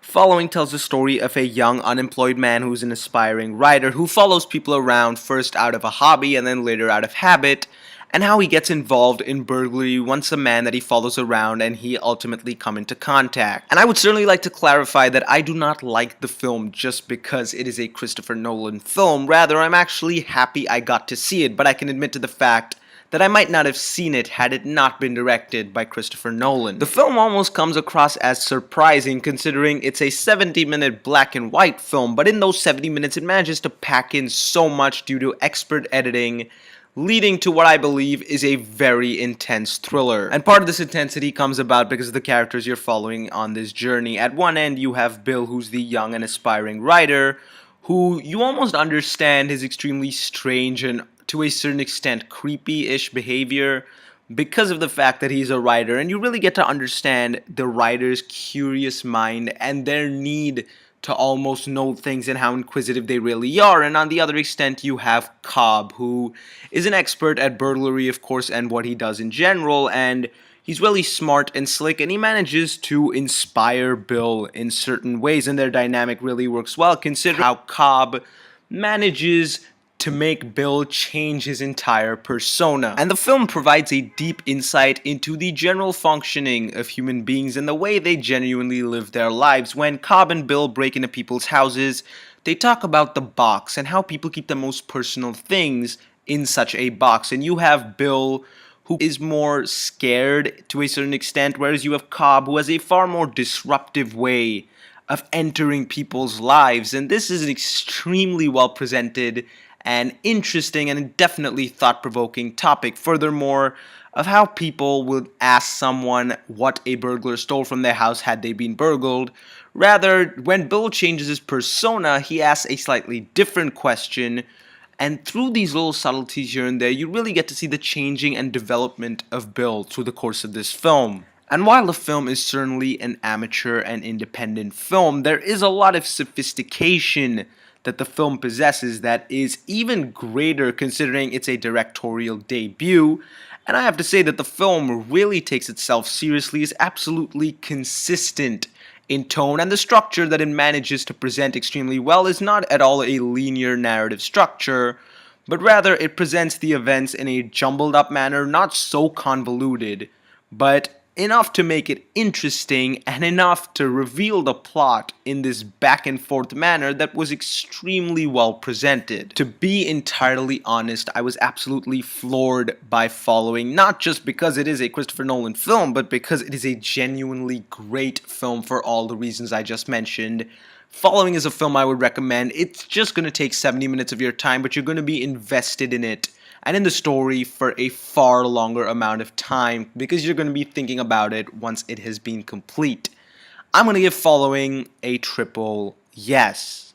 Following tells the story of a young unemployed man who's an aspiring writer who follows people around first out of a hobby and then later out of habit, and how he gets involved in burglary once a man that he follows around and he ultimately come into contact. And I would certainly like to clarify that I do not like the film just because it is a Christopher Nolan film. Rather, I'm actually happy I got to see it, but I can admit to the fact that I might not have seen it had it not been directed by Christopher Nolan. The film almost comes across as surprising considering it's a 70-minute black and white film, but in those 70 minutes it manages to pack in so much due to expert editing, leading to what I believe is a very intense thriller. And part of this intensity comes about because of the characters you're following on this journey. At one end you have Bill, who's the young and aspiring writer, who you almost understand his extremely strange and to a certain extent creepy-ish behavior because of the fact that he's a writer, and you really get to understand the writer's curious mind and their need to almost know things and how inquisitive they really are. And on the other extent you have Cobb, who is an expert at burglary, of course, and what he does in general, and he's really smart and slick, and he manages to inspire Bill in certain ways, and their dynamic really works well considering how Cobb manages to make Bill change his entire persona. And the film provides a deep insight into the general functioning of human beings and the way they genuinely live their lives. When Cobb and Bill break into people's houses, they talk about the box and how people keep the most personal things in such a box. And you have Bill, who is more scared to a certain extent, whereas you have Cobb, who has a far more disruptive way of entering people's lives. And this is an extremely well presented and interesting and definitely thought-provoking topic. Furthermore, of how people would ask someone what a burglar stole from their house had they been burgled. Rather, when Bill changes his persona, he asks a slightly different question, and through these little subtleties here and there, you really get to see the changing and development of Bill through the course of this film. And while the film is certainly an amateur and independent film, there is a lot of sophistication that the film possesses that is even greater considering it's a directorial debut. And I have to say that the film really takes itself seriously, is absolutely consistent in tone, and the structure that it manages to present extremely well is not at all a linear narrative structure, but rather it presents the events in a jumbled up manner, not so convoluted, but enough to make it interesting and enough to reveal the plot in this back and forth manner that was extremely well presented. To be entirely honest, I was absolutely floored by Following, not just because it is a Christopher Nolan film, but because it is a genuinely great film for all the reasons I just mentioned. Following is a film I would recommend. It's just going to take 70 minutes of your time, but you're going to be invested in it and in the story for a far longer amount of time because you're going to be thinking about it once it has been complete. I'm going to give Following a triple yes.